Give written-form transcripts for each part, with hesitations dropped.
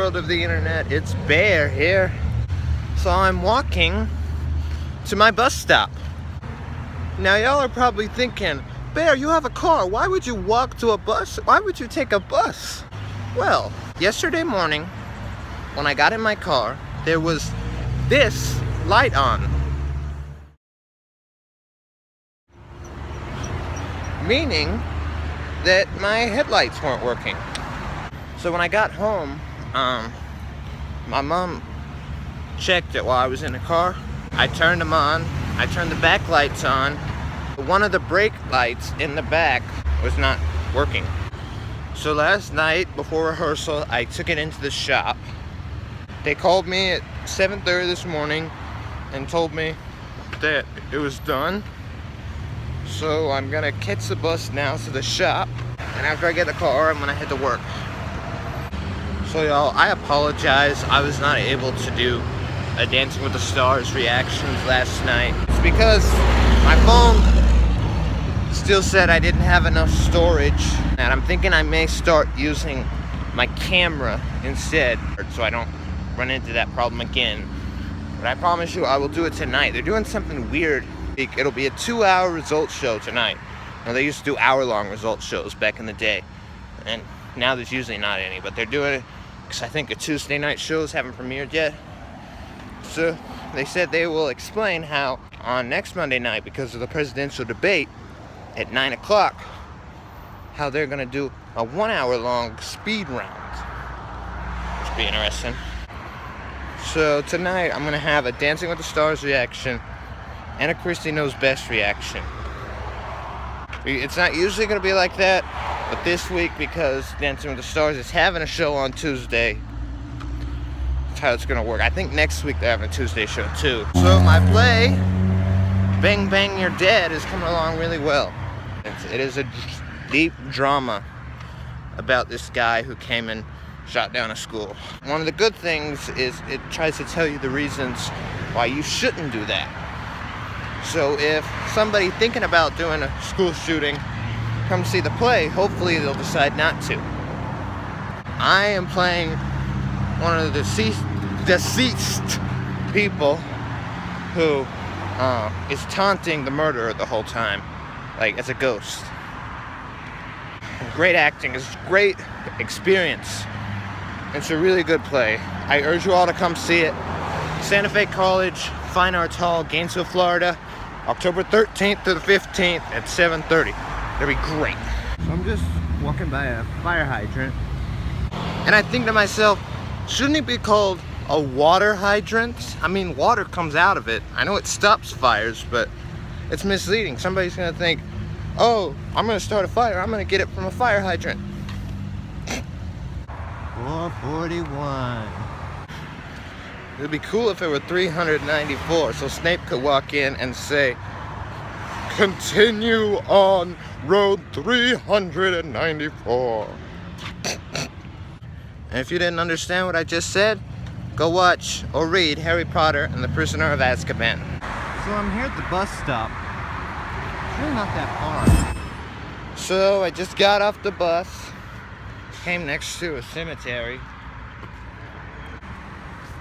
world of the internet, it's Bear here. So I'm walking to my bus stop. Now y'all are probably thinking, Bear, you have a car, why would you walk to a bus? Why would you take a bus? Well, yesterday morning, when I got in my car, there was this light on. Meaning that my headlights weren't working. So when I got home, my mom checked it while I was in the car. I turned them on. I turned the back lights on. One of the brake lights in the back was not working. So last night before rehearsal, I took it into the shop. They called me at 7:30 this morning and told me that it was done. So I'm gonna catch the bus now to the shop, and after I get the car, I'm gonna head to work. So y'all, I apologize. I was not able to do a Dancing with the Stars reactions last night. It's because my phone still said I didn't have enough storage, and I'm thinking I may start using my camera instead, so I don't run into that problem again. But I promise you I will do it tonight. They're doing something weird. It'll be a 2-hour results show tonight. Now, they used to do hour-long results shows back in the day, and now there's usually not any, but they're doing it because I think the Tuesday night shows haven't premiered yet. So they said they will explain how on next Monday night, because of the presidential debate at 9 o'clock, how they're gonna do a 1-hour-long speed round, which will be interesting. So tonight I'm gonna have a Dancing with the Stars reaction and a Christy Knows Best reaction. It's not usually going to be like that, but this week, because Dancing with the Stars is having a show on Tuesday, that's how it's going to work. I think next week they're having a Tuesday show too. So my play, Bang Bang You're Dead, is coming along really well. It is a deep drama about this guy who came and shot down a school. One of the good things is it tries to tell you the reasons why you shouldn't do that. So if somebody thinking about doing a school shooting comes see the play, hopefully they'll decide not to. I am playing one of the deceased people who is taunting the murderer the whole time, like as a ghost. Great acting, it's great experience. It's a really good play. I urge you all to come see it. Santa Fe College, Fine Arts Hall, Gainesville, Florida. October 13th to the 15th at 7:30. It'll be great. So I'm just walking by a fire hydrant, and I think to myself, shouldn't it be called a water hydrant? I mean, water comes out of it. I know it stops fires, but it's misleading. Somebody's gonna think, oh, I'm gonna start a fire, I'm gonna get it from a fire hydrant. 441. It'd be cool if it were 394, so Snape could walk in and say, continue on road 394. And if you didn't understand what I just said, go watch or read Harry Potter and the Prisoner of Azkaban. So I'm here at the bus stop. It's really not that far. So I just got off the bus, came next to a cemetery.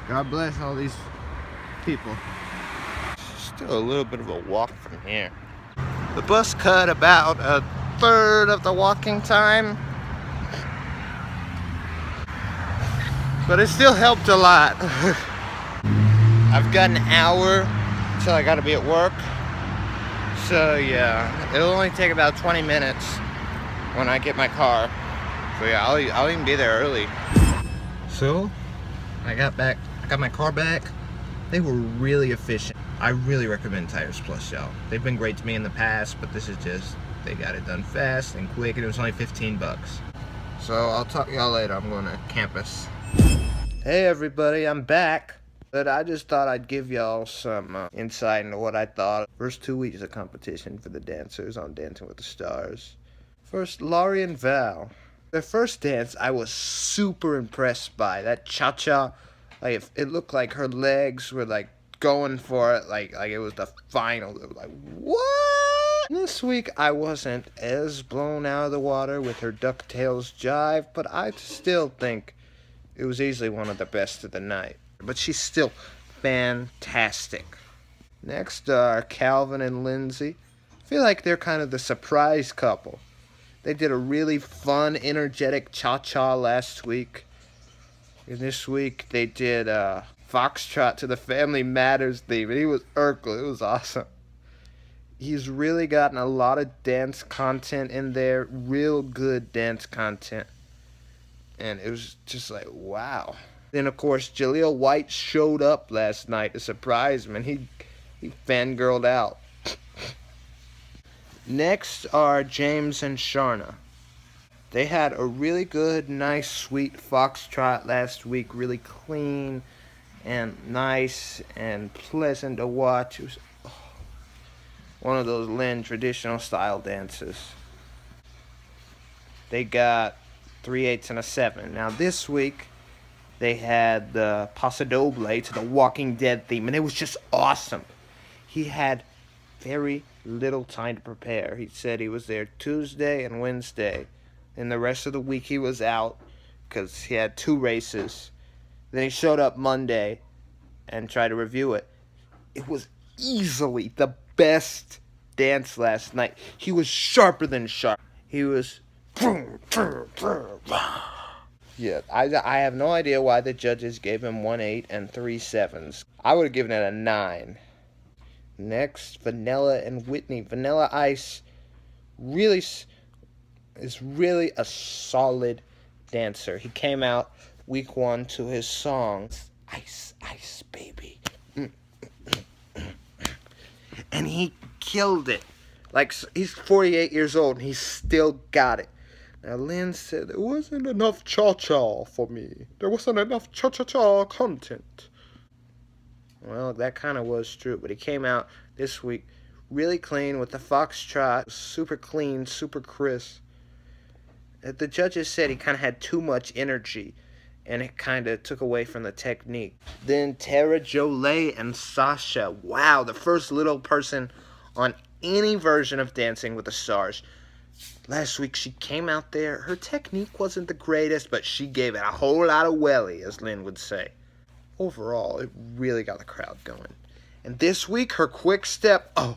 God bless all these people. Still a little bit of a walk from here. The bus cut about 1/3 of the walking time, but it still helped a lot. I've got an hour until I gotta be at work. So yeah, it'll only take about 20 minutes when I get my car. So yeah, I'll even be there early. So I got my car back. They were really efficient. I really recommend Tires Plus, y'all. They've been great to me in the past, but this is just, they got it done fast and quick, and it was only 15 bucks. So I'll talk to y'all later. I'm going to campus. Hey everybody, I'm back. But I just thought I'd give y'all some insight into what I thought. First 2 weeks of competition for the dancers on Dancing with the Stars. First, Laurie and Val. Their first dance, I was super impressed by. That cha-cha, like it looked like her legs were like going for it, like it was the final. It was like, what? This week, I wasn't as blown out of the water with her DuckTales jive, but I still think It was easily one of the best of the night. But she's still fantastic. Next are Calvin and Lindsay. I feel like they're kind of the surprise couple. They did a really fun, energetic cha-cha last week. And this week they did Foxtrot to the Family Matters theme. And he was Urkel. It was awesome. He's really gotten a lot of dance content in there. Real good dance content. And it was just like, wow. Then, of course, Jaleel White showed up last night to surprise him. And he fangirled out. Next are James and Sharna. They had a really good, nice, sweet foxtrot last week. Really clean and nice and pleasant to watch. It was one of those Lynn traditional style dances. They got 3/8 and a 7. Now this week, they had the Paso Doble to the Walking Dead theme. And it was just awesome. He had very little time to prepare. He said he was there Tuesday and Wednesday, and the rest of the week he was out because he had 2 races. Then he showed up Monday and tried to review it. It was easily the best dance last night. He was sharper than sharp. He was yeah, I have no idea why the judges gave him 1/8 and 3 7s. I would have given it a 9. Next, Vanilla and Whitney. Vanilla Ice is really a solid dancer. He came out week 1 to his song, Ice, Ice, Baby. And he killed it. Like, he's 48 years old and he's still got it. Now, Lynn said, there wasn't enough cha-cha for me. There wasn't enough cha-cha-cha content. Well, that kind of was true, but he came out this week really clean with the foxtrot, super clean, super crisp. The judges said he kind of had too much energy, and it kind of took away from the technique. Then Tara Jolie and Sasha. Wow, the first little person on any version of Dancing with the Stars. Last week she came out there. Her technique wasn't the greatest, but she gave it a whole lot of welly, as Lynn would say. Overall, it really got the crowd going. And this week, her quick step, oh,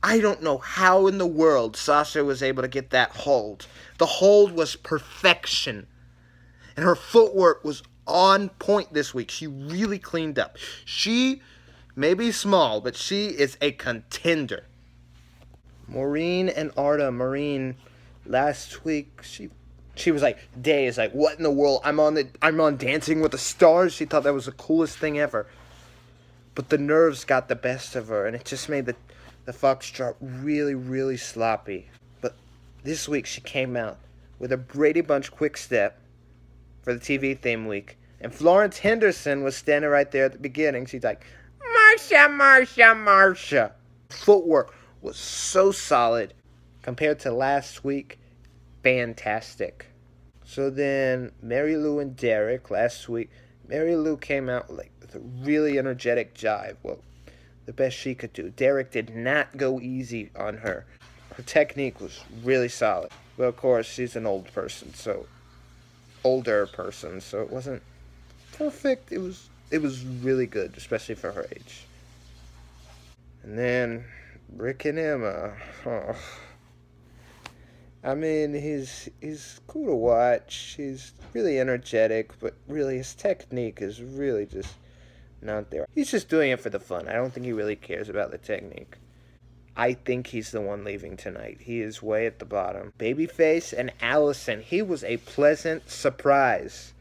I don't know how in the world Sasha was able to get that hold. The hold was perfection. And her footwork was on point this week. She really cleaned up. She may be small, but she is a contender. Maureen and Arda. Maureen, last week, she was like, Day is like, what in the world? I'm on Dancing with the Stars. She thought that was the coolest thing ever. But the nerves got the best of her, and it just made the foxtrot really, really sloppy. But this week she came out with a Brady Bunch quick step for the TV theme week. And Florence Henderson was standing right there at the beginning. She's like, Marsha, Marsha, Marsha. Footwork was so solid compared to last week. Fantastic. So then Mary Lou and Derek last week. Mary Lou came out with a really energetic jive. Well, the best she could do. Derek did not go easy on her. Her technique was really solid. But of course, she's an older person, so it wasn't perfect. It was really good, especially for her age. And then Rick and Emma. Oh. I mean, he's cool to watch. He's really energetic, but really his technique is really just not there. He's just doing it for the fun. I don't think he really cares about the technique. I think he's the one leaving tonight. He is way at the bottom. Babyface and Allison. He was a pleasant surprise.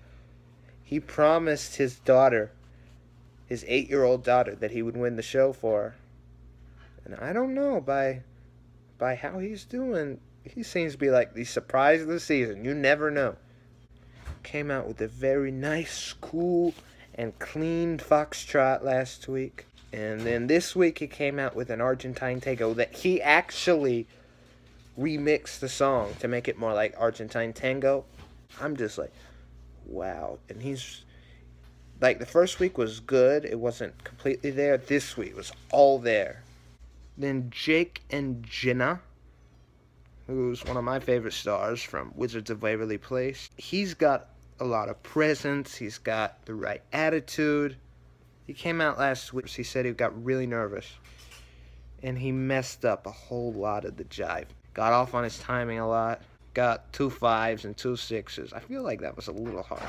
He promised his daughter, his 8-year-old daughter, that he would win the show for her. And I don't know, by how he's doing, he seems to be like the surprise of the season. You never know. Came out with a very nice, cool, and clean foxtrot last week. And then this week he came out with an Argentine tango that he actually remixed the song to make it more like Argentine tango. I'm just like, wow. And he's like, the first week was good. It wasn't completely there. This week was all there. Then Jake and Jenna, who's one of my favorite stars from Wizards of Waverly Place. He's got a lot of presence. He's got the right attitude. He came out last week. He said he got really nervous. And he messed up a whole lot of the jive. Got off on his timing a lot. Got 2 5s and 2 6s. I feel like that was a little harsh.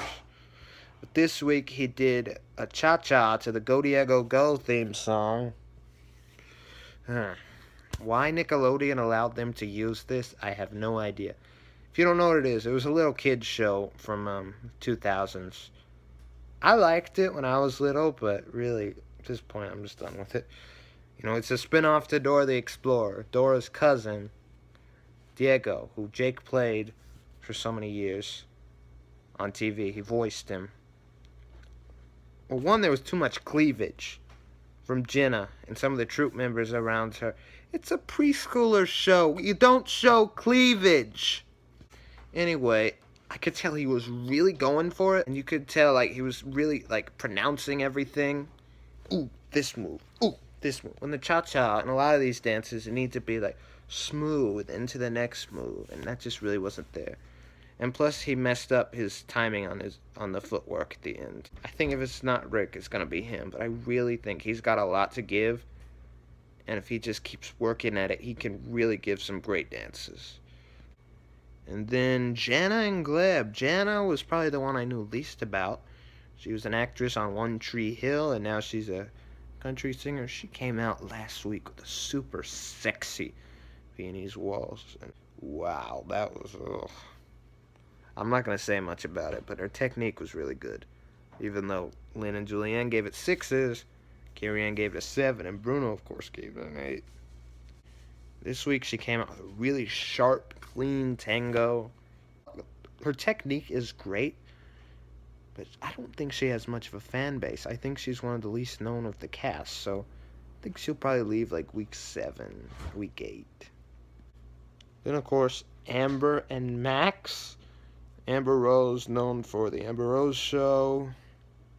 But this week he did a cha-cha to the Go Diego Go theme song. Why Nickelodeon allowed them to use this, I have no idea. If you don't know what it was a little kid's show from 2000s. I liked it when I was little, but really, at this point, I'm just done with it. You know, it's a spin-off to Dora the Explorer. Dora's cousin, Diego, who Jake played for so many years on TV. He voiced him. Well, one, there was too much cleavage from Jenna and some of the troop members around her. It's a preschooler show. You don't show cleavage. Anyway, I could tell he was really going for it, and you could tell like he was really like pronouncing everything. Ooh, this move. Ooh, this move. When the cha-cha and a lot of these dances, it needs to be like smooth into the next move, and that just really wasn't there. And plus, he messed up his timing on the footwork at the end. I think if it's not Rick, it's gonna be him. But I really think he's got a lot to give, and if he just keeps working at it, he can really give some great dances. And then Jana and Gleb. Jana was probably the one I knew least about. She was an actress on One Tree Hill, and now she's a country singer. She came out last week with a super sexy Viennese Waltz. And wow, that was... Ugh. I'm not going to say much about it, but her technique was really good. Even though Lynn and Julianne gave it 6s, Carrie Ann gave it a 7, and Bruno, of course, gave it an 8. This week she came out with a really sharp, clean tango. Her technique is great, but I don't think she has much of a fan base. I think she's one of the least known of the cast, so I think she'll probably leave like week 7, week 8. Then, of course, Amber and Max. Amber Rose, known for the Amber Rose Show,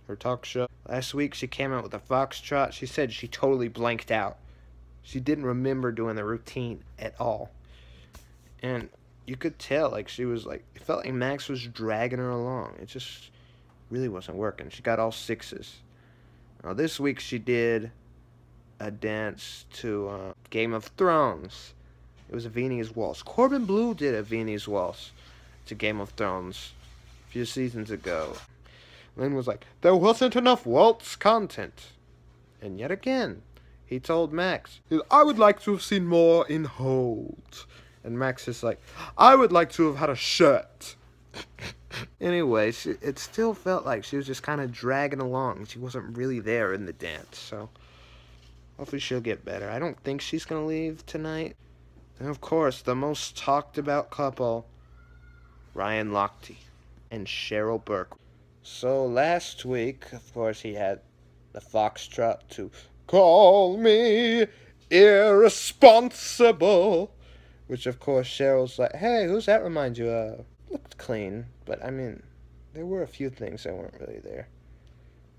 her talk show. Last week she came out with a foxtrot. She said she totally blanked out. She didn't remember doing the routine at all. And you could tell, like, she was like, it felt like Max was dragging her along. It just really wasn't working. She got all 6s. Now, this week she did a dance to Game of Thrones. It was a Viennese Waltz. Corbin Bleu did a Viennese Waltz to Game of Thrones a few seasons ago. Lynn was like, there wasn't enough waltz content. And yet again, he told Max, I would like to have seen more in Hold. And Max is like, I would like to have had a shirt. Anyway, it still felt like she was just kind of dragging along. She wasn't really there in the dance, so hopefully she'll get better. I don't think she's going to leave tonight. And of course, the most talked about couple, Ryan Lochte and Cheryl Burke. So last week, of course, he had the foxtrot to Call Me Irresponsible, which of course Cheryl's like, hey, who's that remind you of? Looked clean, but I mean, there were a few things that weren't really there.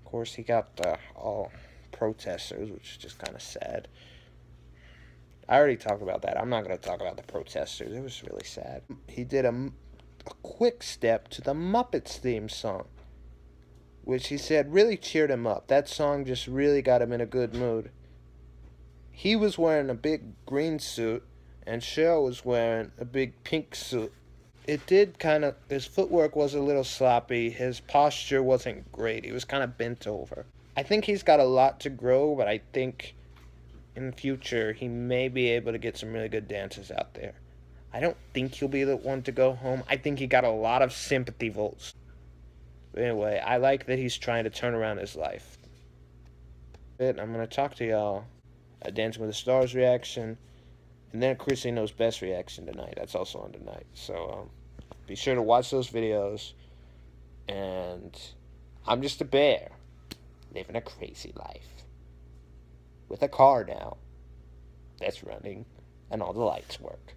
Of course, he got all protesters, which is just kind of sad. I already talked about that. I'm not going to talk about the protesters. It was really sad. He did a quick step to the Muppets theme song, which he said really cheered him up. That song just really got him in a good mood. He was wearing a big green suit, and Cheryl was wearing a big pink suit. It did kind of, his footwork was a little sloppy. His posture wasn't great. He was kind of bent over. I think he's got a lot to grow, but I think in the future he may be able to get some really good dances out there. I don't think he'll be the one to go home. I think he got a lot of sympathy votes. But anyway, I like that he's trying to turn around his life. I'm going to talk to y'all at Dancing with the Stars reaction, and then Chrissy Knows Best reaction tonight. That's also on tonight. So be sure to watch those videos. And I'm just a bear living a crazy life with a car now that's running and all the lights work.